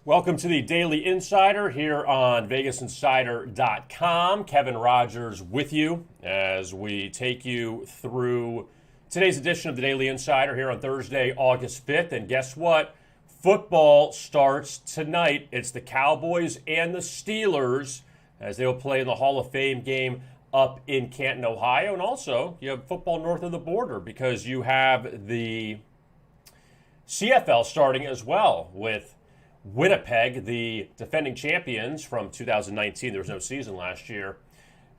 Welcome to the Daily Insider here on VegasInsider.com. Kevin Rogers with you as we take you through today's edition of the Daily Insider here on Thursday, August 5th. And guess what? Football starts tonight. It's the Cowboys and the Steelers as they will play in the Hall of Fame game up in Canton, Ohio. And also, you have football north of the border because you have the CFL starting as well with Winnipeg, the defending champions from 2019. There was no season last year.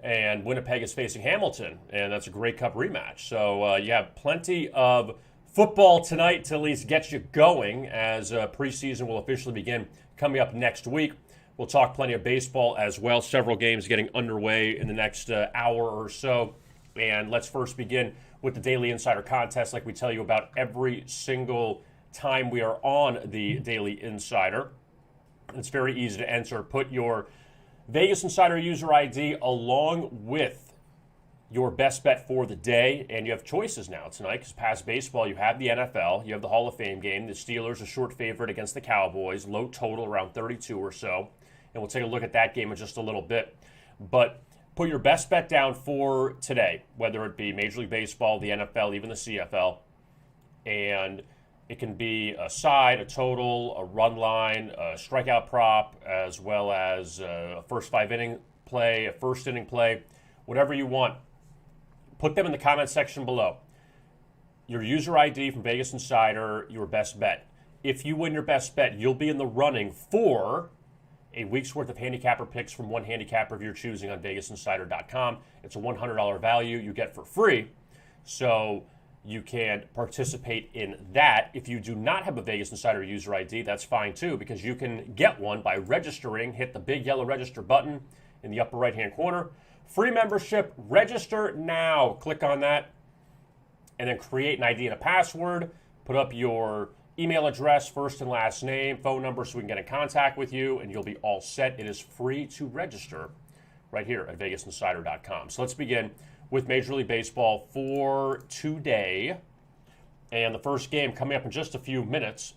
And Winnipeg is facing Hamilton, and that's a Grey Cup rematch. So you have plenty of football tonight to at least get you going as preseason will officially begin coming up next week. We'll talk plenty of baseball as well. Several games getting underway in the next hour or so. And let's first begin with the Daily Insider contest like we tell you about every single time we are on the Daily Insider. It's very easy to enter. Put your Vegas Insider user ID along with your best bet for the day, and you have choices now tonight because past baseball you have the NFL, you have the Hall of Fame game. The Steelers a short favorite against the Cowboys, low total around 32 or so, and we'll take a look at that game in just a little bit. But put your best bet down for today, whether it be Major League Baseball, the NFL, even the CFL, and it can be a side, a total, a run line, a strikeout prop, as well as a first five-inning play, a first-inning play, whatever you want. Put them in the comment section below. Your user ID from Vegas Insider, your best bet. If you win your best bet, you'll be in the running for a week's worth of handicapper picks from one handicapper of your choosing on VegasInsider.com. It's a $100 value you get for free. So you can participate in that. If you do not have a Vegas Insider user ID, that's fine too, because you can get one by registering. Hit the big yellow register button in the upper right-hand corner. Free membership, register now. Click on that and then create an ID and a password. Put up your email address, first and last name, phone number so we can get in contact with you, and you'll be all set. It is free to register right here at VegasInsider.com. So let's begin with Major League Baseball for today. And the first game coming up in just a few minutes.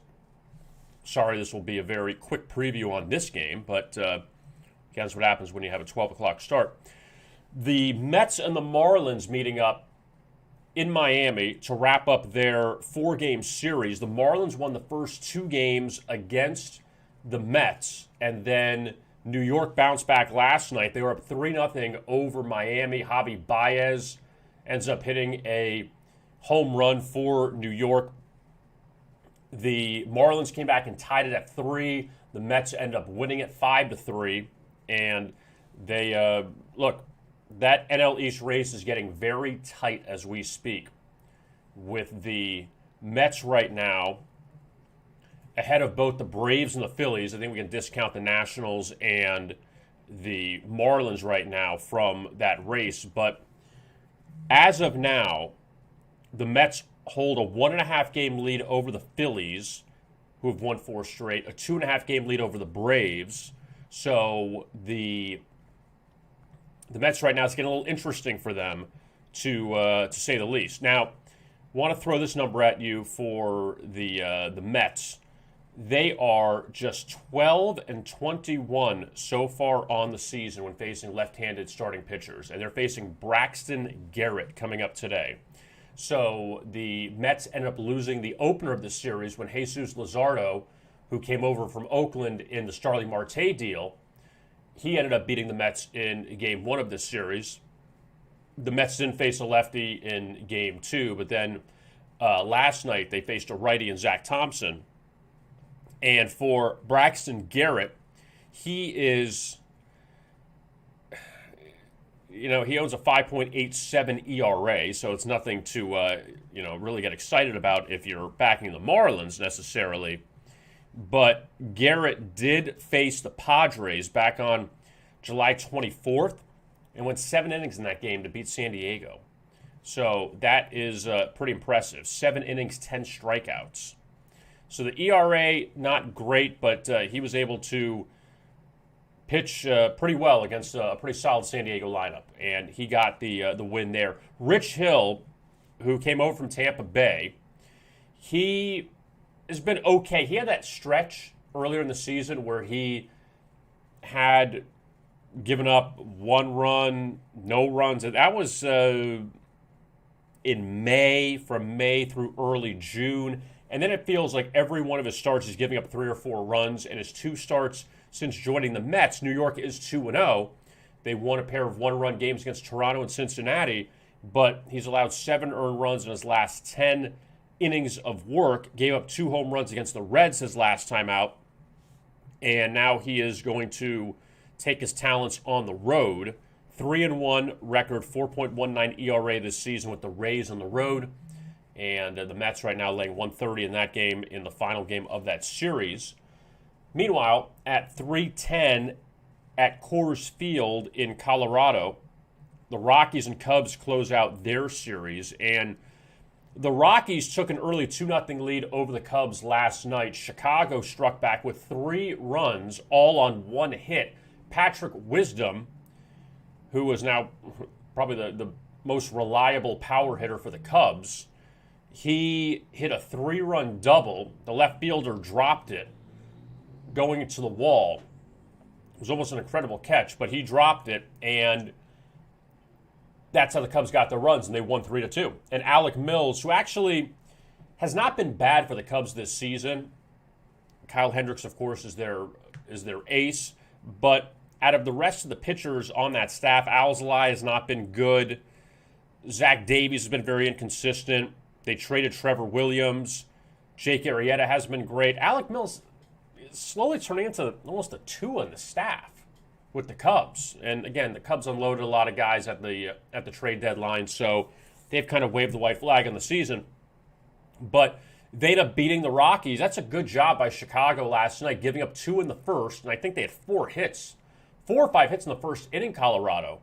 Sorry, this will be a very quick preview on this game, but again, that's what happens when you have a 12 o'clock start. The Mets and the Marlins meeting up in Miami to wrap up their four-game series. The Marlins won the first two games against the Mets, and then New York bounced back last night. They were up 3-0 over Miami. Javi Baez ends up hitting a home run for New York. The Marlins came back and tied it at 3. The Mets end up winning it 5-3. And they, look, that NL East race is getting very tight as we speak, with the Mets right now ahead of both the Braves and the Phillies. I think we can discount the Nationals and the Marlins right now from that race. But as of now, the Mets hold a 1.5 game lead over the Phillies, who have won 4 straight, a 2.5 game lead over the Braves. So the Mets right now, it's getting a little interesting for them, to say the least. Now, want to throw this number at you for the Mets. They are just 12-21 so far on the season when facing left-handed starting pitchers, and they're facing Braxton Garrett coming up today. So the Mets ended up losing the opener of the series when Jesus Luzardo, who came over from Oakland in the Starling Marte deal, he ended up beating the Mets in Game 1 of this series. The Mets didn't face a lefty in Game 2, but then last night they faced a righty in Zach Thompson. And for Braxton Garrett, he is, he owns a 5.87 ERA, so it's nothing to, really get excited about if you're backing the Marlins necessarily. But Garrett did face the Padres back on July 24th and went 7 innings in that game to beat San Diego. So that is pretty impressive. 7 innings, 10 strikeouts. So the ERA, not great, but he was able to pitch pretty well against a pretty solid San Diego lineup, and he got the win there. Rich Hill, who came over from Tampa Bay, he has been okay. He had that stretch earlier in the season where he had given up 1 run, no runs. And that was in May, from May through early June. And then it feels like every one of his starts is giving up 3 or 4 runs. And his 2 starts since joining the Mets, New York is 2-0. They won a pair of 1-run games against Toronto and Cincinnati, but he's allowed 7 earned runs in his last 10 innings of work, gave up 2 home runs against the Reds his last time out, and now he is going to take his talents on the road. 3-1 record, 4.19 ERA this season with the Rays on the road, and the Mets right now laying 130 in that game in the final game of that series. Meanwhile, at 3:10 at Coors Field in Colorado, the Rockies and Cubs close out their series, and the Rockies took an early 2-0 lead over the Cubs last night. Chicago struck back with 3 runs, all on 1 hit. Patrick Wisdom, who was now probably the most reliable power hitter for the Cubs, he hit a 3-run double. The left fielder dropped it going into the wall. It was almost an incredible catch, but he dropped it, and that's how the Cubs got their runs, and they won 3-2. And Alec Mills, who actually has not been bad for the Cubs this season. Kyle Hendricks, of course, is their ace, but out of the rest of the pitchers on that staff, Alzolay has not been good. Zach Davies has been very inconsistent. They traded Trevor Williams. Jake Arrieta has been great. Alec Mills is slowly turning into almost a 2 on the staff with the Cubs. And again, the Cubs unloaded a lot of guys at the trade deadline, so they've kind of waved the white flag on the season. But they ended up beating the Rockies. That's a good job by Chicago last night, giving up 2 in the first, and I think they had 4 or 5 hits in the first inning, Colorado,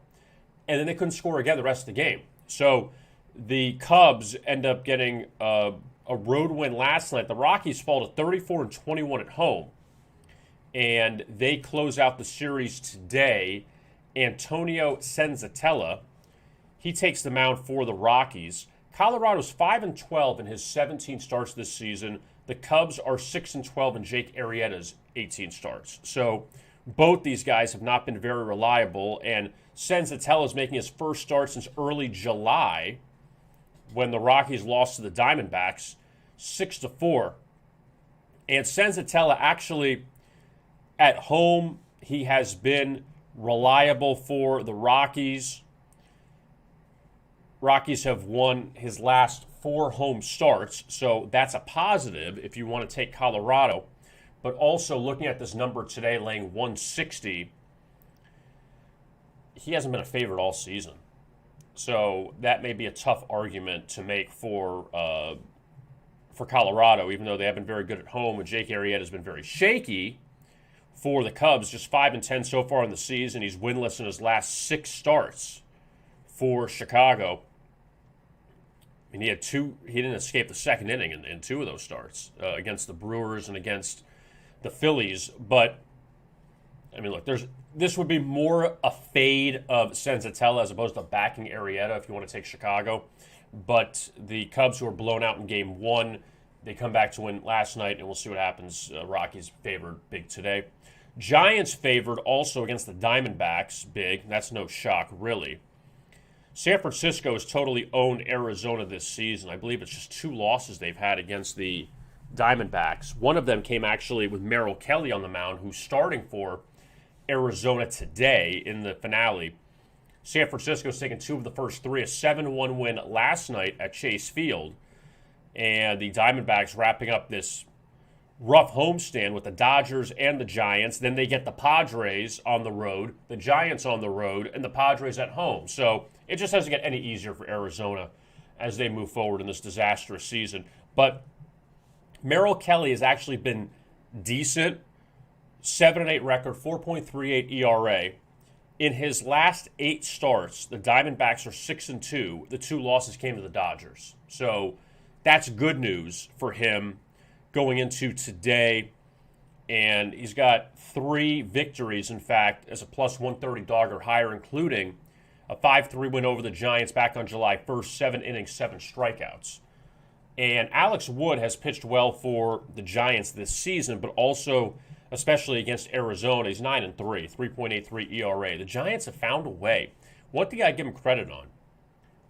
and then they couldn't score again the rest of the game. So the Cubs end up getting a road win last night. The Rockies fall to 34-21 at home, and they close out the series today. Antonio Senzatella, he takes the mound for the Rockies. Colorado's 5-12 in his 17 starts this season. The Cubs are 6-12 in Jake Arrieta's 18 starts. So both these guys have not been very reliable, and Senzatella is making his first start since early July when the Rockies lost to the Diamondbacks 6-4. And Senzatella actually, at home, he has been reliable for the Rockies. Rockies have won his last 4 home starts, so that's a positive if you want to take Colorado. But also looking at this number today, laying 160, he hasn't been a favorite all season. So that may be a tough argument to make for Colorado, even though they have been very good at home. And Jake Arrieta has been very shaky for the Cubs, just 5-10 so far in the season. He's winless in his last 6 starts for Chicago. And he didn't escape the second inning in 2 of those starts against the Brewers and against the Phillies. But I mean, look, this would be more a fade of Senzatella as opposed to backing Arrieta if you want to take Chicago. But the Cubs, who were blown out in Game 1, they come back to win last night, and we'll see what happens. Rockies favored big today. Giants favored also against the Diamondbacks big. That's no shock, really. San Francisco has totally owned Arizona this season. I believe it's just 2 losses they've had against the Diamondbacks. One of them came actually with Merrill Kelly on the mound, who's starting for Arizona today in the finale. San Francisco's taken 2 of the first 3, a 7-1 win last night at Chase Field. And the Diamondbacks wrapping up this rough homestand with the Dodgers and the Giants. Then they get the Padres on the road, the Giants on the road, and the Padres at home. So it just doesn't get any easier for Arizona as they move forward in this disastrous season. But Merrill Kelly has actually been decent. 7-8 record, 4.38 ERA. In his last 8 starts, the Diamondbacks are 6-2. The 2 losses came to the Dodgers. So that's good news for him going into today. And he's got 3 victories, in fact, as a plus 130 dog or higher, including a 5-3 win over the Giants back on July 1st, 7 innings, 7 strikeouts. And Alex Wood has pitched well for the Giants this season, but also especially against Arizona. He's 9-3, 3.83 ERA. The Giants have found a way. One thing I give them credit on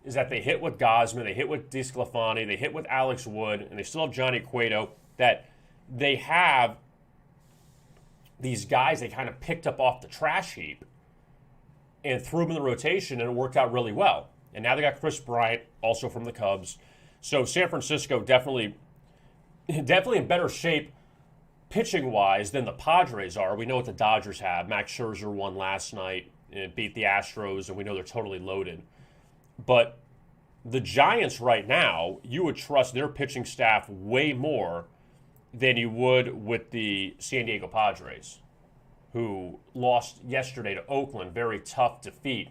is that they hit with Gosman, they hit with DeSclafani, they hit with Alex Wood, and they still have Johnny Cueto, that they have these guys they kind of picked up off the trash heap and threw them in the rotation, and it worked out really well. And now they got Chris Bryant, also from the Cubs. So San Francisco definitely in better shape pitching-wise than the Padres are. We know what the Dodgers have. Max Scherzer won last night and beat the Astros, and we know they're totally loaded. But the Giants right now, you would trust their pitching staff way more than you would with the San Diego Padres, who lost yesterday to Oakland. Very tough defeat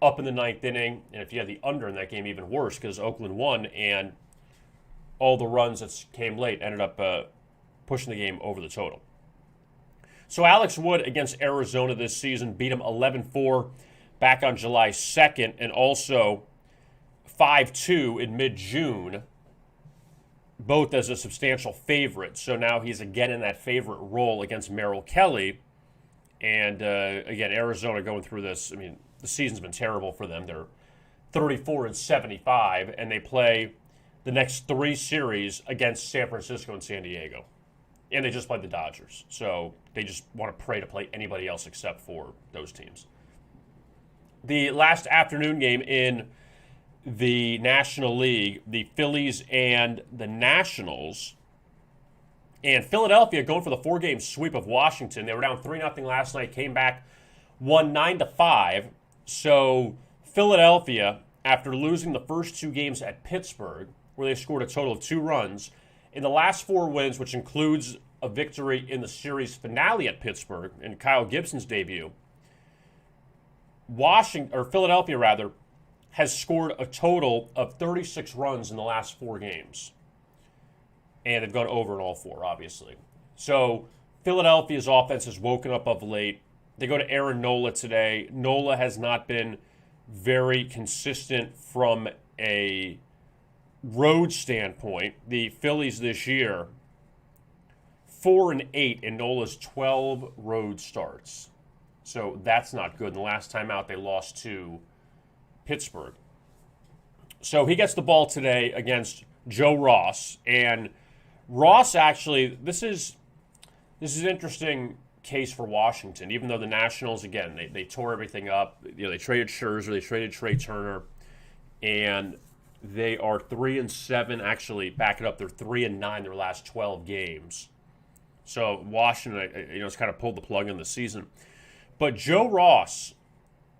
up in the ninth inning. And if you had the under in that game, even worse, because Oakland won, and all the runs that came late ended up pushing the game over the total. So Alex Wood against Arizona this season beat him 11-4 back on July 2nd, and also 5-2 in mid-June, both as a substantial favorite. So now he's again in that favorite role against Merrill Kelly. And again, Arizona going through this. I mean, the season's been terrible for them. They're 34-75, and they play the next three series against San Francisco and San Diego. And they just played the Dodgers. So they just want to pray to play anybody else except for those teams. The last afternoon game in the National League, the Phillies and the Nationals. And Philadelphia going for the 4-game sweep of Washington. They were down 3-0 last night, came back, won 9-5. So Philadelphia, after losing the first two games at Pittsburgh, where they scored a total of 2 runs, in the last 4 wins, which includes a victory in the series finale at Pittsburgh in Kyle Gibson's debut, Philadelphia has scored a total of 36 runs in the last 4 games. And they've gone over in all 4, obviously. So Philadelphia's offense has woken up of late. They go to Aaron Nola today. Nola has not been very consistent from a road standpoint. The Phillies this year, 4-8 in Nola's 12 road starts. So that's not good. And the last time out, they lost to Pittsburgh. So he gets the ball today against Joe Ross. And Ross actually, this is an interesting case for Washington, even though the Nationals, again, they tore everything up. You know, they traded Scherzer, they traded Trey Turner, and they are 3-7. Actually, back it up, they're 3-9 their last 12 games. So Washington, has kind of pulled the plug in the season. But Joe Ross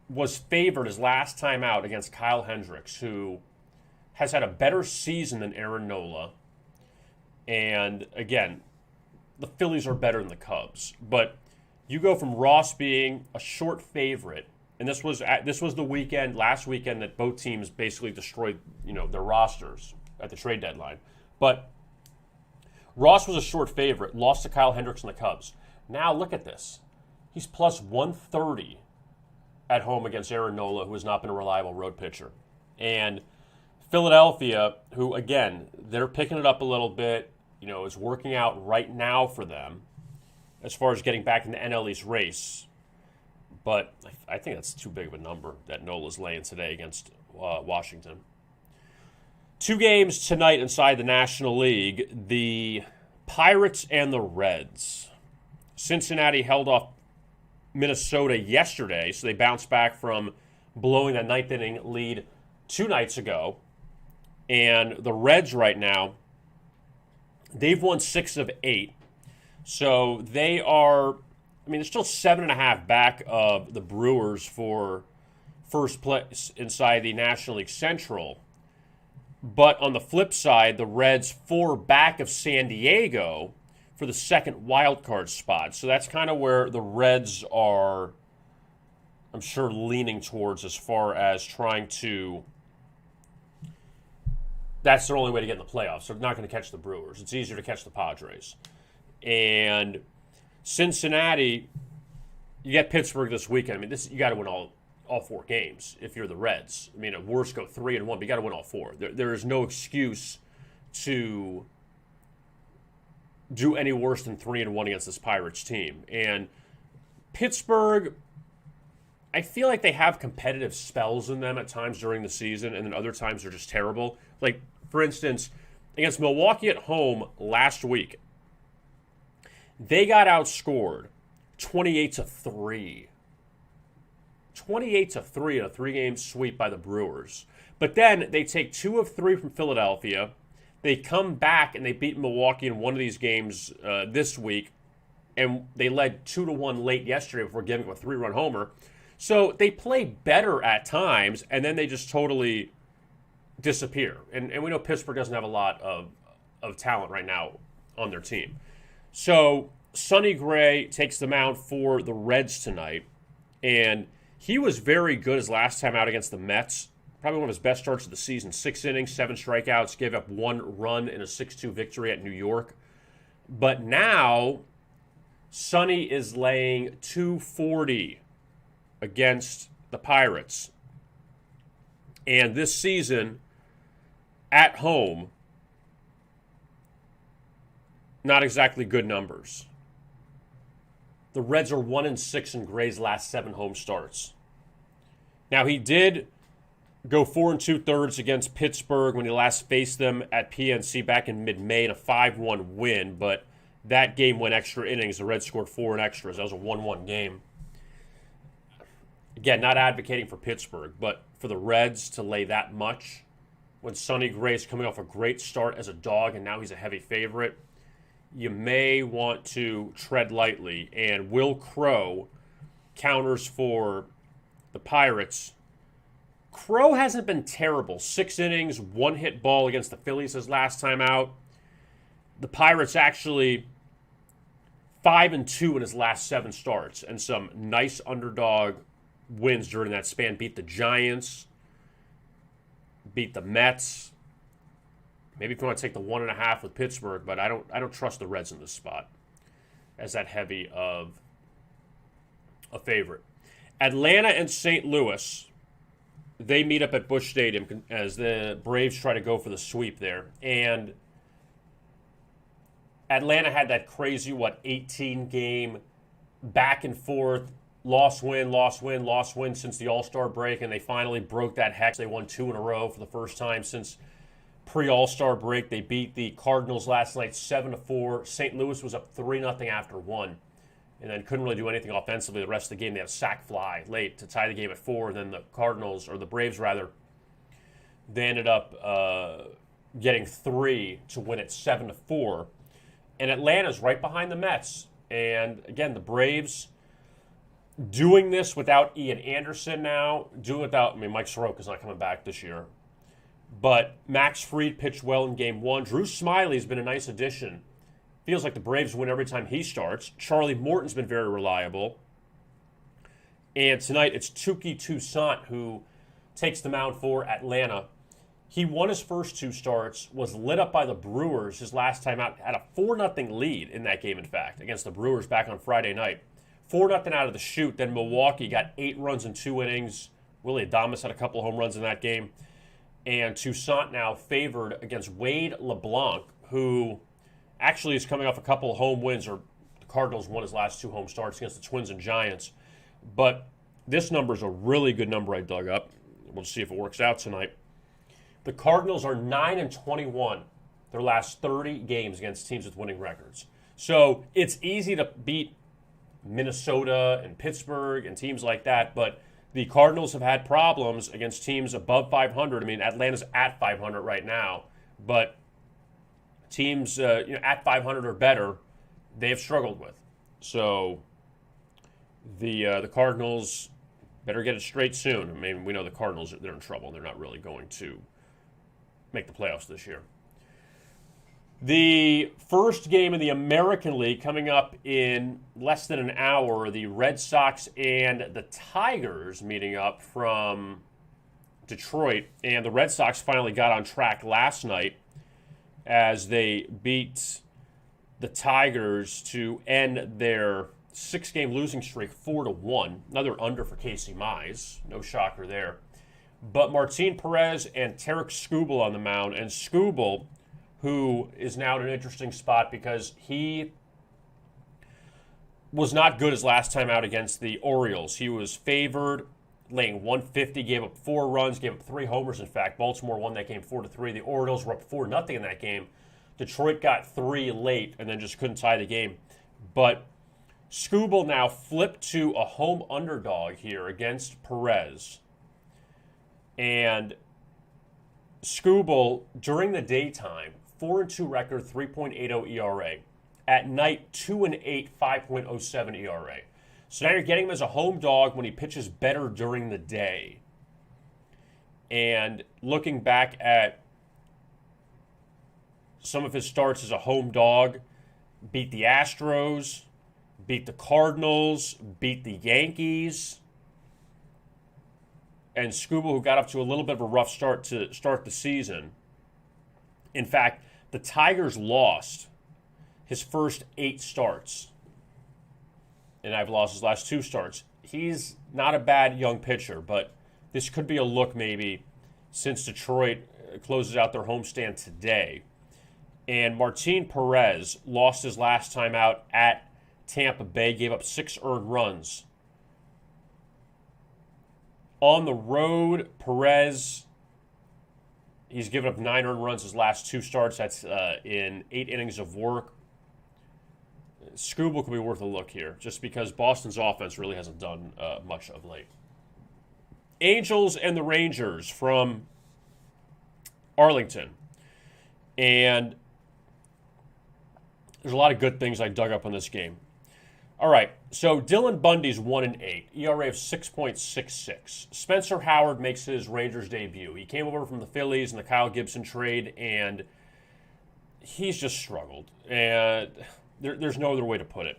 was favored his last time out against Kyle Hendricks, who has had a better season than Aaron Nola. And again, the Phillies are better than the Cubs. But you go from Ross being a short favorite, and this was the last weekend that both teams basically destroyed, their rosters at the trade deadline. But Ross was a short favorite, lost to Kyle Hendricks and the Cubs. Now look at this. He's plus 130 at home against Aaron Nola, who has not been a reliable road pitcher. And Philadelphia, who, again, they're picking it up a little bit, is working out right now for them as far as getting back in the NL East race. But I think that's too big of a number that Nola's laying today against Washington. 2 games tonight inside the National League, the Pirates and the Reds. Cincinnati held off Minnesota yesterday, so they bounced back from blowing that ninth inning lead 2 nights ago. And the Reds right now, they've won 6 of 8. So they are, they're still 7.5 back of the Brewers for first place inside the National League Central. But on the flip side, the Reds 4 back of San Diego for the second wild card spot. So that's kind of where the Reds are, I'm sure, leaning towards as far as trying to, that's their only way to get in the playoffs. They're not going to catch the Brewers. It's easier to catch the Padres. And Cincinnati, you get Pittsburgh this weekend. You got to win all 4 games if you're the Reds. At worst, go 3-1, but you got to win all 4. There is no excuse to do any worse than 3-1 against this Pirates team. And Pittsburgh, I feel like they have competitive spells in them at times during the season, and then other times they're just terrible. Like, for instance, against Milwaukee at home last week, they got outscored 28-3. 28-3 in a 3-game sweep by the Brewers. But then they take 2 of 3 from Philadelphia. They come back and they beat Milwaukee in one of these games this week, and they led 2-1 late yesterday before giving up a 3-run homer. So they play better at times, and then they just totally disappear. And we know Pittsburgh doesn't have a lot of talent right now on their team. So Sonny Gray takes the mound for the Reds tonight, and he was very good his last time out against the Mets. Probably one of his best starts of the season. 6 innings, 7 strikeouts, gave up 1 run in a 6-2 victory at New York. But now, Sonny is laying 240 against the Pirates. And this season, at home, not exactly good numbers. The Reds are 1-6 in Gray's last 7 home starts. Now, he did go 4 2/3 against Pittsburgh when he last faced them at PNC back in mid-May in a 5-1 win, but that game went extra innings. The Reds scored 4 in extras. That was a 1-1 game. Again, not advocating for Pittsburgh, but for the Reds to lay that much when Sonny Gray's coming off a great start as a dog and now he's a heavy favorite, you may want to tread lightly. And Will Crowe counters for the Pirates. Crowe hasn't been terrible. 6 innings, 1 hit ball against the Phillies his last time out. The Pirates actually 5-2 in his last 7 starts, and some nice underdog wins during that span. Beat the Giants, beat the Mets. Maybe if you want to take the 1.5 with Pittsburgh, but I don't trust the Reds in this spot as that heavy of a favorite. Atlanta and St. Louis, they meet up at Busch Stadium as the Braves try to go for the sweep there. And Atlanta had that crazy, 18-game back and forth, loss-win since the All-Star break, and they finally broke that hex. They won 2 in a row for the first time since pre-All-Star break. They beat the Cardinals last night 7-4. St. Louis was up 3-0 after 1. And then couldn't really do anything offensively the rest of the game. They had a sac fly late to tie the game at 4. And then the Cardinals, or the Braves rather, they ended up getting 3 to win it 7-4. And Atlanta's right behind the Mets. And again, the Braves doing this without Ian Anderson now. Mike Soroka's not coming back this year. But Max Fried pitched well in Game 1. Drew Smyly's been a nice addition. Feels like the Braves win every time he starts. Charlie Morton's been very reliable. And tonight it's Touki Toussaint who takes the mound for Atlanta. He won his first 2 starts, was lit up by the Brewers his last time out, had a 4-0 lead in that game, in fact, against the Brewers back on Friday night. 4-0 out of the chute. Then Milwaukee got 8 runs in 2 innings. Willie Adames had a couple of home runs in that game. And Toussaint now favored against Wade LeBlanc, who actually is coming off a couple of home wins, or the Cardinals won his last 2 home starts against the Twins and Giants. But this number is a really good number I dug up. We'll see if it works out tonight. The Cardinals are 9-21 their last 30 games against teams with winning records. So it's easy to beat Minnesota and Pittsburgh and teams like that, but the Cardinals have had problems against teams above 500. I mean, Atlanta's at 500 right now, but teams at 500 or better, they have struggled with. So the Cardinals better get it straight soon. I mean, we know the Cardinals, they're in trouble. They're not really going to make the playoffs this year. The first game in the American League coming up in less than an hour, the Red Sox and the Tigers meeting up from Detroit. And the Red Sox finally got on track last night as they beat the Tigers to end their 6-game losing streak 4-1. Another under for Casey Mize. No shocker there. But Martin Perez and Tarek Skubal on the mound. And Skubal, who is now in an interesting spot because he was not good his last time out against the Orioles. He was favored, laying 150, gave up 4 runs, gave up 3 homers, in fact. Baltimore won that game 4-3. The Orioles were up 4-0 in that game. Detroit got 3 late and then just couldn't tie the game. But Skubal now flipped to a home underdog here against Perez. And Skubal, during the daytime, 4-2 record, 3.80 ERA. At night, 2-8, 5.07 ERA. So now you're getting him as a home dog when he pitches better during the day. And looking back at some of his starts as a home dog, beat the Astros, beat the Cardinals, beat the Yankees. And Skubal, who got up to a little bit of a rough start to start the season. In fact, the Tigers lost his first 8 starts. And I've lost his last 2 starts. He's not a bad young pitcher, but this could be a look maybe since Detroit closes out their homestand today. And Martin Perez lost his last time out at Tampa Bay, gave up 6 earned runs. On the road, Perez, he's given up 9 earned runs his last 2 starts. That's in 8 innings of work. Skubal could be worth a look here, just because Boston's offense really hasn't done much of late. Angels and the Rangers from Arlington. And there's a lot of good things I dug up on this game. All right, so Dylan Bundy's 1-8, ERA of 6.66. Spencer Howard makes his Rangers debut. He came over from the Phillies in the Kyle Gibson trade, and he's just struggled. And there's no other way to put it.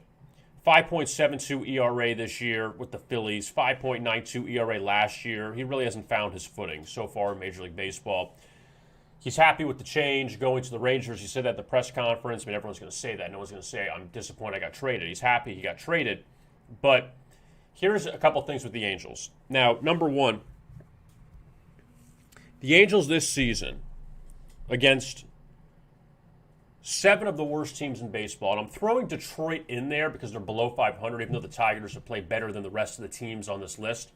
5.72 ERA this year with the Phillies, 5.92 ERA last year. He really hasn't found his footing so far in Major League Baseball. He's happy with the change going to the Rangers. He said that at the press conference. I mean, everyone's going to say that. No one's going to say, I'm disappointed I got traded. He's happy he got traded. But here's a couple things with the Angels. Now, number one, the Angels this season against 7 of the worst teams in baseball, and I'm throwing Detroit in there because they're below 500, even though the Tigers have played better than the rest of the teams on this list.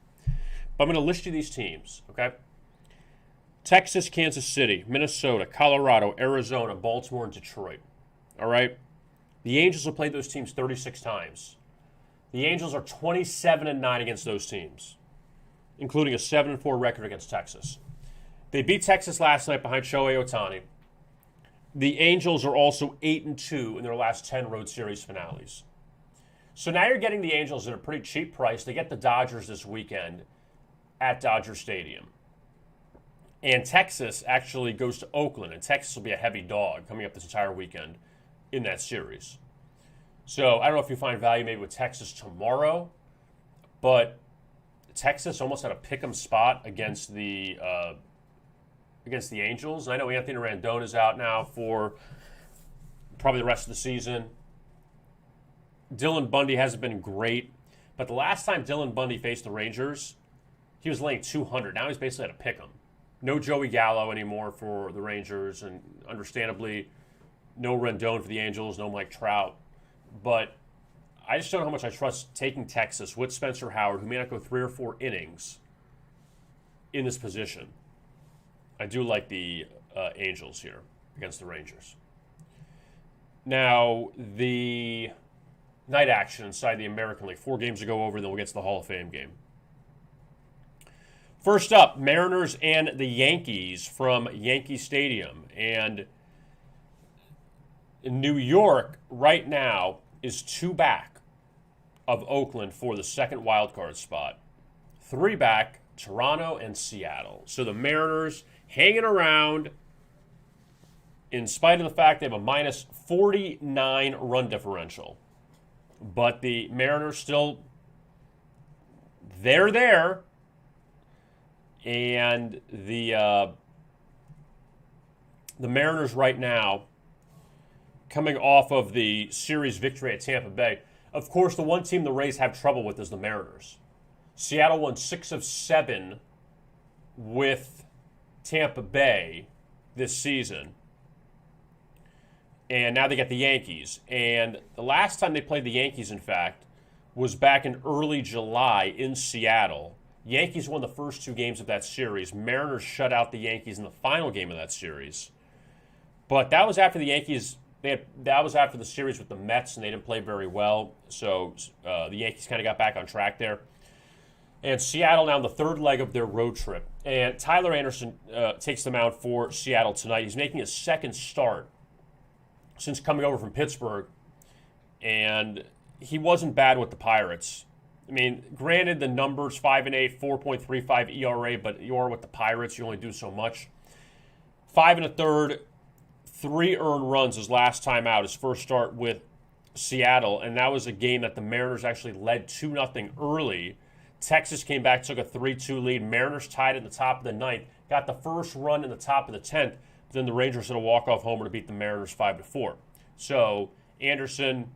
But I'm going to list you these teams, okay? Texas, Kansas City, Minnesota, Colorado, Arizona, Baltimore, and Detroit. All right? The Angels have played those teams 36 times. The Angels are 27-9 against those teams, including a 7-4 record against Texas. They beat Texas last night behind Shohei Ohtani. The Angels are also 8-2 in their last 10 road series finales. So now you're getting the Angels at a pretty cheap price. They get the Dodgers this weekend at Dodger Stadium. And Texas actually goes to Oakland, and Texas will be a heavy dog coming up this entire weekend in that series. So I don't know if you find value maybe with Texas tomorrow, but Texas almost had a pick'em spot against the Angels. And I know Anthony Rendon is out now for probably the rest of the season. Dylan Bundy hasn't been great, but the last time Dylan Bundy faced the Rangers, he was laying 200. Now he's basically at a pick'em. No Joey Gallo anymore for the Rangers, and understandably, no Rendon for the Angels, no Mike Trout. But I just don't know how much I trust taking Texas with Spencer Howard, who may not go 3 or 4 innings in this position. I do like the Angels here against the Rangers. Now, the night action inside the American League. 4 games to go over, then we'll get to the Hall of Fame game. First up, Mariners and the Yankees from Yankee Stadium. And New York right now is 2 back of Oakland for the second wild card spot. 3 back, Toronto and Seattle. So the Mariners hanging around in spite of the fact they have a minus 49 run differential. But the Mariners still, they're there. And the Mariners right now, coming off of the series victory at Tampa Bay. Of course, the one team the Rays have trouble with is the Mariners. Seattle won 6 of 7 with Tampa Bay this season. And now they get the Yankees. And the last time they played the Yankees, in fact, was back in early July in Seattle. Yankees won the first 2 games of that series. Mariners shut out the Yankees in the final game of that series. But that was after the Yankees, that was after the series with the Mets, and they didn't play very well. So the Yankees kind of got back on track there. And Seattle now in the third leg of their road trip. And Tyler Anderson takes them out for Seattle tonight. He's making his second start since coming over from Pittsburgh. And he wasn't bad with the Pirates. I mean, granted, the numbers 5-8, 4.35 ERA, but you are with the Pirates, you only do so much. 5 1/3, 3 earned runs his last time out, his first start with Seattle, and that was a game that the Mariners actually led 2-0 early. Texas came back, took a 3-2 lead. Mariners tied in the top of the ninth, got the first run in the top of the 10th, but then the Rangers hit a walk-off homer to beat the Mariners 5-4. So Anderson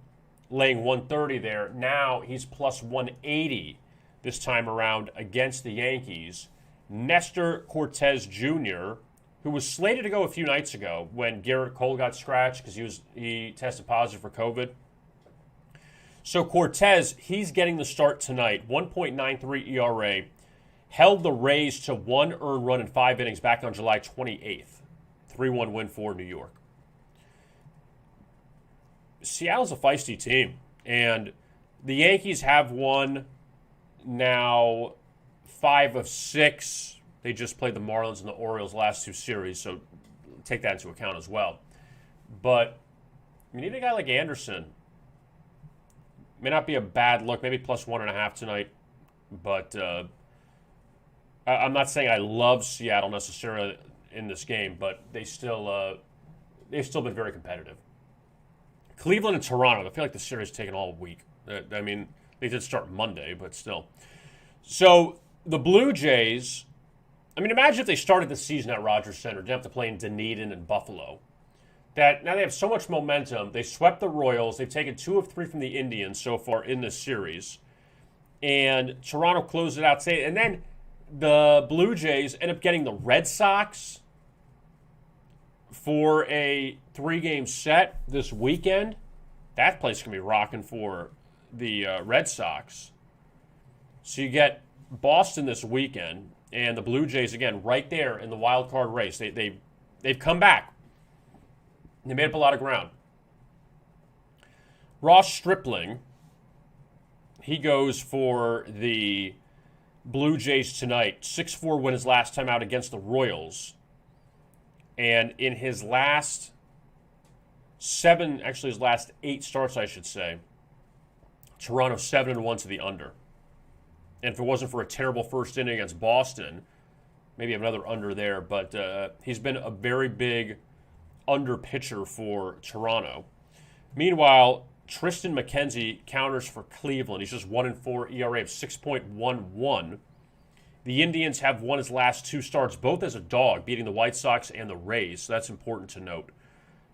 laying 130 there. Now he's plus 180 this time around against the Yankees. Nestor Cortez Jr., who was slated to go a few nights ago when Garrett Cole got scratched because he tested positive for COVID. So Cortez, he's getting the start tonight. 1.93 ERA. Held the Rays to 1 earned run in 5 innings back on July 28th. 3-1 win for New York. Seattle's a feisty team, and the Yankees have won now 5 of 6. They just played the Marlins and the Orioles last 2 series, so take that into account as well. But I mean, even a guy like Anderson may not be a bad look, maybe plus 1.5 tonight, but I'm not saying I love Seattle necessarily in this game, but they've still been very competitive. Cleveland and Toronto, I feel like the series has taken all week. I mean, they did start Monday, but still. So the Blue Jays, I mean, imagine if they started the season at Rogers Center, didn't have to play in Dunedin and Buffalo. That now they have so much momentum. They swept the Royals. They've taken 2 of 3 from the Indians so far in this series. And Toronto closed it out today. And then the Blue Jays end up getting the Red Sox for a 3-game set this weekend. That place is going to be rocking for the Red Sox. So you get Boston this weekend, and the Blue Jays, again, right there in the wild card race. They've come back. They made up a lot of ground. Ross Stripling, he goes for the Blue Jays tonight. 6-4 win his last time out against the Royals. And in his last 8 starts, I should say, Toronto 7-1 to the under. And if it wasn't for a terrible first inning against Boston, maybe have another under there. But he's been a very big under pitcher for Toronto. Meanwhile, Tristan McKenzie counters for Cleveland. He's just 1-4 ERA of 6.11. The Indians have won his last 2 starts, both as a dog, beating the White Sox and the Rays. So that's important to note.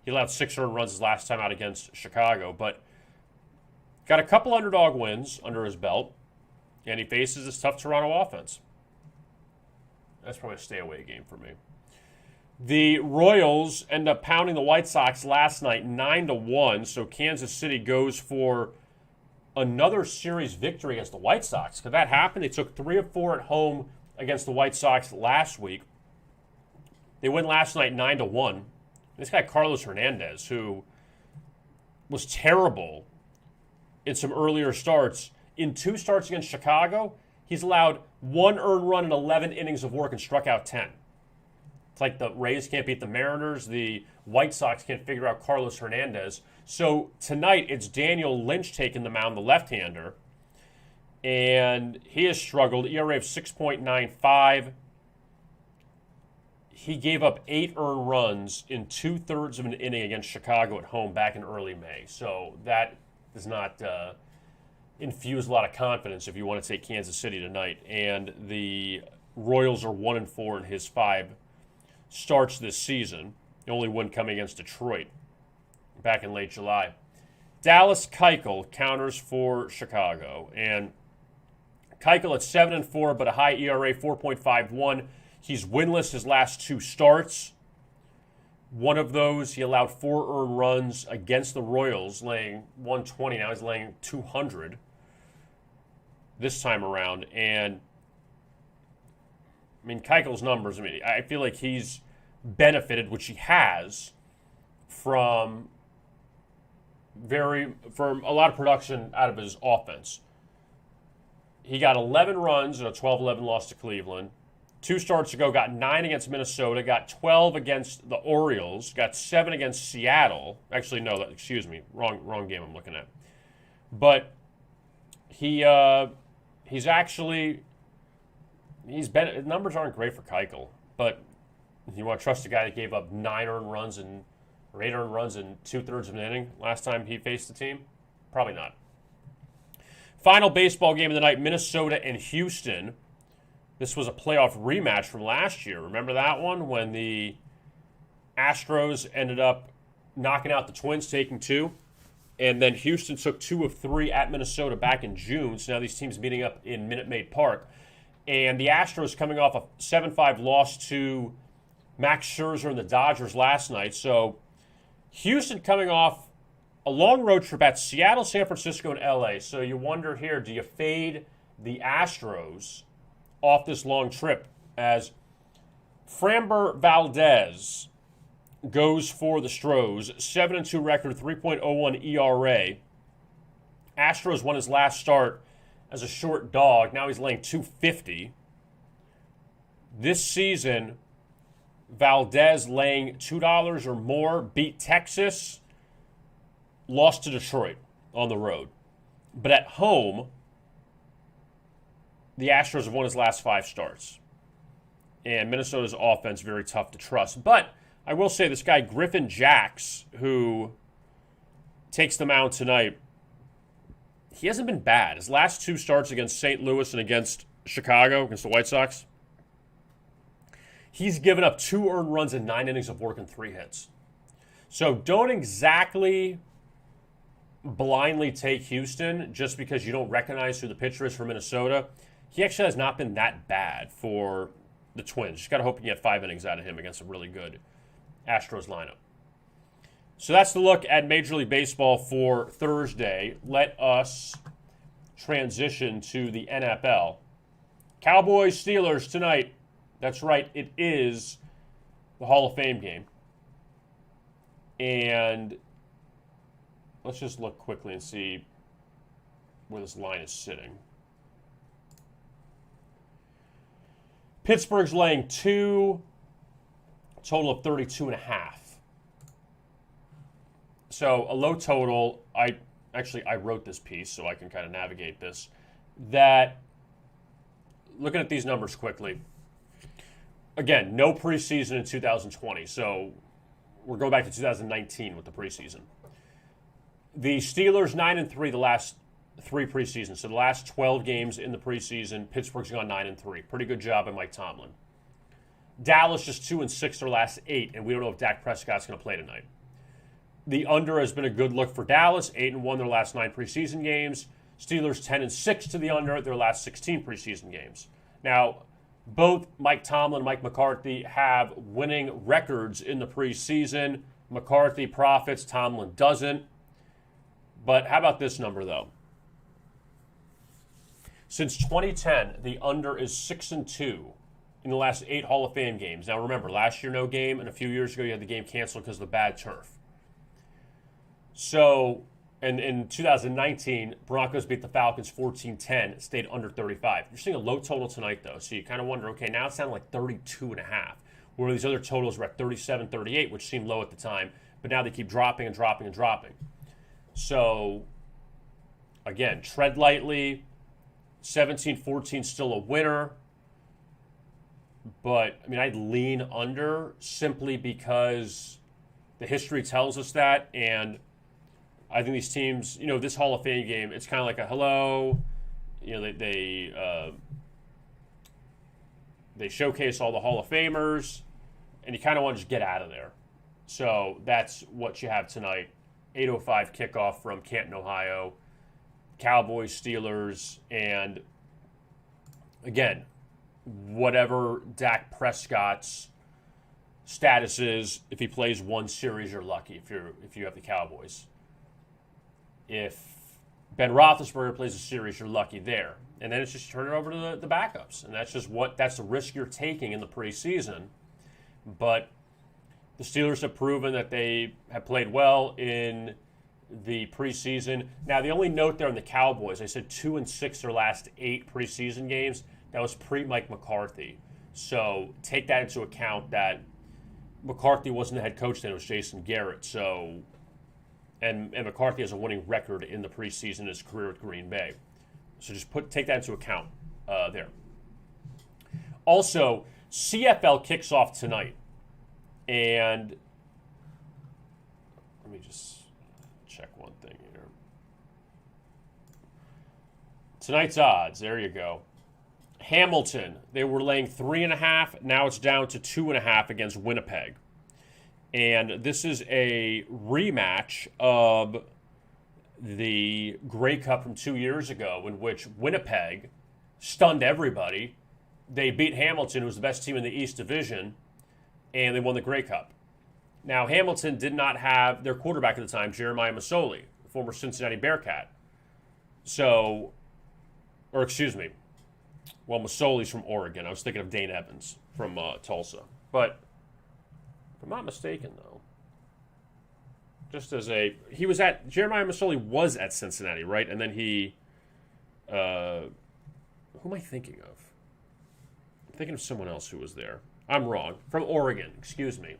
He allowed 6 earned runs his last time out against Chicago, but got a couple underdog wins under his belt, and he faces this tough Toronto offense. That's probably a stay-away game for me. The Royals end up pounding the White Sox last night 9-1, so Kansas City goes for another series victory against the White Sox. Could that happen? They took 3 of 4 at home against the White Sox last week. They win last night 9-1. This guy Carlos Hernandez, who was terrible in some earlier starts, in 2 starts against Chicago, he's allowed 1 earned run in 11 innings of work and struck out 10. It's like the Rays can't beat the Mariners. The White Sox can't figure out Carlos Hernandez. So tonight it's Daniel Lynch taking the mound, the left-hander. And he has struggled. ERA of 6.95. He gave up 8 earned runs in 2/3 of an inning against Chicago at home back in early May. So that does not infuse a lot of confidence if you want to take Kansas City tonight. And the Royals are 1-4 in his 5 starts this season. The only win coming against Detroit back in late July. Dallas Keuchel counters for Chicago. And Keuchel at 7-4, but a high ERA, 4.51. He's winless his last 2 starts. One of those, he allowed 4 earned runs against the Royals, laying 120. Now he's laying 200 this time around. And, I mean, Keuchel's numbers, I feel like he's benefited, which he has, from a lot of production out of his offense. He got 11 runs in a 12-11 loss to Cleveland. 2 starts ago, got 9 against Minnesota, got 12 against the Orioles, got 7 against Seattle. Actually, no, excuse me, wrong game I'm looking at. But he's numbers aren't great for Keuchel, but you want to trust a guy that gave up 8 earned runs in 2/3 of an inning last time he faced the team? Probably not. Final baseball game of the night, Minnesota and Houston. This was a playoff rematch from last year. Remember that one when the Astros ended up knocking out the Twins, taking 2? And then Houston took 2 of 3 at Minnesota back in June. So now these teams meeting up in Minute Maid Park. And the Astros coming off a 7-5 loss to Max Scherzer and the Dodgers last night. So Houston coming off a long road trip at Seattle, San Francisco, and LA. So you wonder here, do you fade the Astros off this long trip as Framber Valdez goes for the Stros, 7-2 record, 3.01 ERA. Astros won his last start as a short dog. Now he's laying 250. This season, Valdez laying $2 or more, beat Texas, lost to Detroit on the road. But at home, the Astros have won his last 5 starts. And Minnesota's offense very tough to trust. But I will say this guy, Griffin Jax, who takes the mound tonight, he hasn't been bad. His last 2 starts against St. Louis and against Chicago, against the White Sox, he's given up 2 earned runs in 9 innings of work and 3 hits. So don't exactly blindly take Houston just because you don't recognize who the pitcher is for Minnesota. He actually has not been that bad for the Twins. Just got to hope you can get 5 innings out of him against a really good Astros lineup. So that's the look at Major League Baseball for Thursday. Let us transition to the NFL. Cowboys Steelers tonight. That's right, it is the Hall of Fame game. And let's just look quickly and see where this line is sitting. Pittsburgh's laying 2, total of 32.5. So a low total, I wrote this piece so I can kind of navigate this, that looking at these numbers quickly, again, no preseason in 2020, so we're going back to 2019 with the preseason. The Steelers 9-3 the last 3 preseasons. So the last 12 games in the preseason, Pittsburgh's gone 9-3. Pretty good job by Mike Tomlin. Dallas just 2-6 their last 8, and we don't know if Dak Prescott's going to play tonight. The under has been a good look for Dallas, 8-1 their last 9 preseason games. Steelers 10-6 to the under their last 16 preseason games. Now, both Mike Tomlin and Mike McCarthy have winning records in the preseason. McCarthy profits, Tomlin doesn't. But how about this number, though? Since 2010, the under is 6-2 in the last 8 Hall of Fame games. Now, remember, last year no game, and a few years ago you had the game canceled because of the bad turf. So, and in 2019, Broncos beat the Falcons 14-10, stayed under 35. You're seeing a low total tonight, though, so you kind of wonder, okay, now it's down like 32.5, where these other totals were at 37, 38, which seemed low at the time, but now they keep dropping and dropping and dropping. So, again, tread lightly. 17-14 still a winner. But, I mean, I'd lean under simply because the history tells us that. And I think these teams, you know, this Hall of Fame game, it's kind of like a hello. You know, they showcase all the Hall of Famers, and you kind of want to just get out of there. So that's what you have tonight. 8:05 kickoff from Canton, Ohio. Cowboys, Steelers, and again, whatever Dak Prescott's status is if he plays one series, you're lucky if you have the Cowboys. If Ben Roethlisberger plays a series, you're lucky there. And then it's just turn it over to the backups. And that's the risk you're taking in the preseason. But the Steelers have proven that they have played well in the preseason. Now, the only note there on the Cowboys, I said 2-6 their last 8 preseason games. That was pre-Mike McCarthy. So take that into account that McCarthy wasn't the head coach then, it was Jason Garrett. So, and McCarthy has a winning record in the preseason in his career with Green Bay. So just take that into account there. Also, CFL kicks off tonight. And let me just check one thing here. Tonight's odds, there you go. Hamilton, they were laying 3.5. Now it's down to 2.5 against Winnipeg. And this is a rematch of the Grey Cup from 2 years ago, in which Winnipeg stunned everybody. They beat Hamilton, who was the best team in the East Division, and they won the Grey Cup. Now, Hamilton did not have their quarterback at the time, Jeremiah Masoli, former Cincinnati Bearcat. So, or excuse me, well, Masoli's from Oregon. I was thinking of Dane Evans from Tulsa. But if I'm not mistaken, though, Jeremiah Masoli was at Cincinnati, right? And then who am I thinking of? I'm thinking of someone else who was there. I'm wrong. From Oregon, excuse me.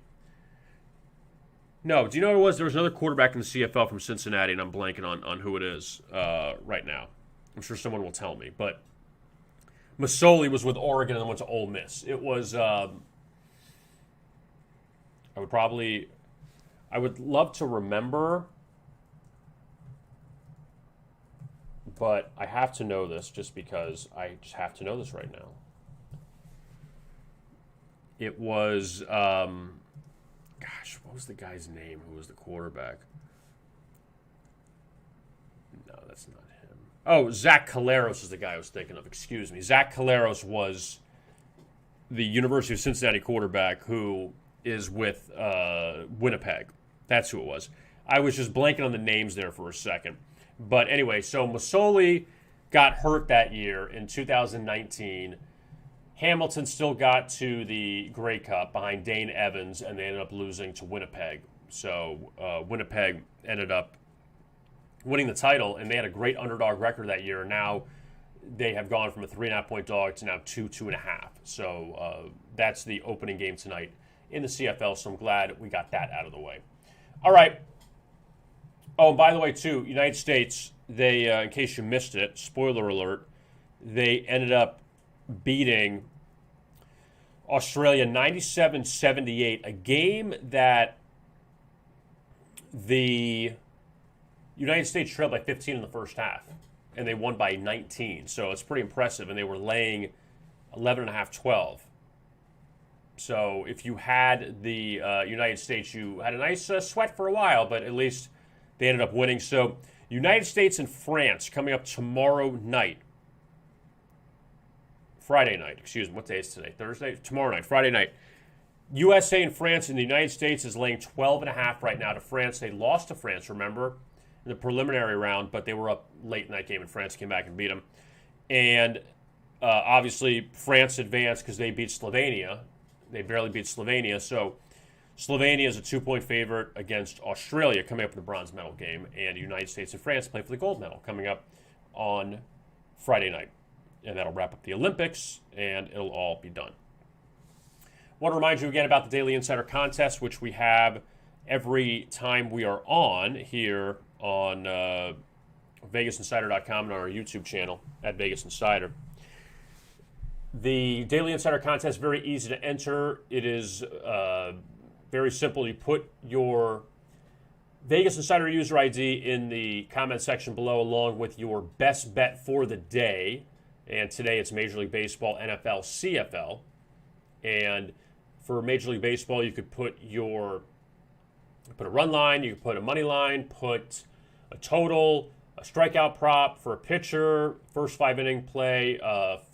No, do you know who it was? There was another quarterback in the CFL from Cincinnati, and I'm blanking on who it is right now. I'm sure someone will tell me. But Masoli was with Oregon and then went to Ole Miss. It was, I would love to remember, but I have to know this just because I just have to know this right now. It was, what was the guy's name who was the quarterback? No, that's not him. Oh, Zach Caleros is the guy I was thinking of. Excuse me. Zach Caleros was the University of Cincinnati quarterback who is with Winnipeg. That's who it was. I was just blanking on the names there for a second. But anyway, so Masoli got hurt that year in 2019. Hamilton still got to the Grey Cup behind Dane Evans, and they ended up losing to Winnipeg. So Winnipeg ended up winning the title, and they had a great underdog record that year. Now they have gone from a 3.5-point dog to now 2.5. So that's the opening game tonight in the CFL, so I'm glad we got that out of the way. All right. Oh, and by the way, too, United States, they, in case you missed it, spoiler alert, they ended up beating Australia 97-78, a game that the United States trailed by 15 in the first half, and they won by 19. So it's pretty impressive, and they were laying 11.5, 12. So if you had the United States, you had a nice sweat for a while, but at least they ended up winning. So United States and France coming up tomorrow night. Friday night, excuse me. What day is today? Thursday? Tomorrow night, Friday night. USA and France, and the United States is laying 12.5 right now to France. They lost to France, remember, in the preliminary round, but they were up late in that game, and France came back and beat them. And obviously, France advanced because they beat Slovenia. They barely beat Slovenia. So Slovenia is a 2-point favorite against Australia coming up in the bronze medal game. And the United States and France play for the gold medal coming up on Friday night. And that'll wrap up the Olympics, and it'll all be done. I want to remind you again about the Daily Insider Contest, which we have every time we are on here on VegasInsider.com and on our YouTube channel at Vegas Insider. The Daily Insider Contest is very easy to enter. It is very simple. You put your Vegas Insider user ID in the comment section below, along with your best bet for the day. And today it's Major League Baseball, NFL, CFL. And for Major League Baseball, you could put a run line, you could put a money line, put a total, a strikeout prop for a pitcher, first 5-inning play,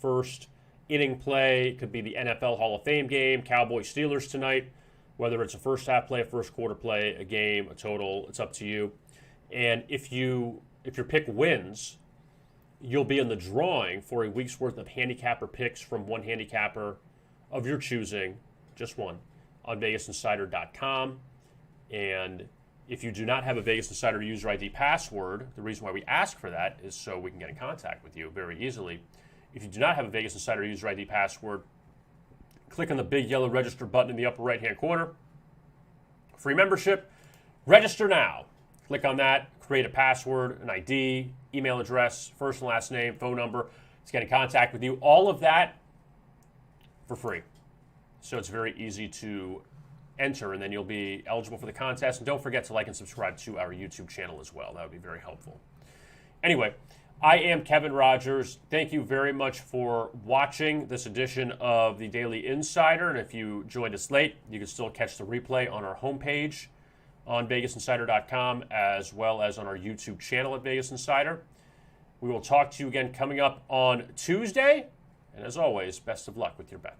first inning play. It could be the NFL Hall of Fame game, Cowboys Steelers tonight. whether it's a first half play, a first quarter play, a game, a total, it's up to you. And if your pick wins, you'll be in the drawing for a week's worth of handicapper picks from one handicapper of your choosing, just one, on VegasInsider.com. And if you do not have a Vegas Insider user ID password, the reason why we ask for that is so we can get in contact with you very easily. If you do not have a Vegas Insider user ID password, click on the big yellow register button in the upper right-hand corner. Free membership. Register now. Click on that, create a password, an ID, email address, first and last name, phone number. Let's get in contact with you. All of that for free. So it's very easy to enter, and then you'll be eligible for the contest. And don't forget to like and subscribe to our YouTube channel as well. That would be very helpful. Anyway, I am Kevin Rogers. Thank you very much for watching this edition of the Daily Insider. And if you joined us late, you can still catch the replay on our homepage on VegasInsider.com, as well as on our YouTube channel at Vegas Insider. We will talk to you again coming up on Tuesday. And as always, best of luck with your bets.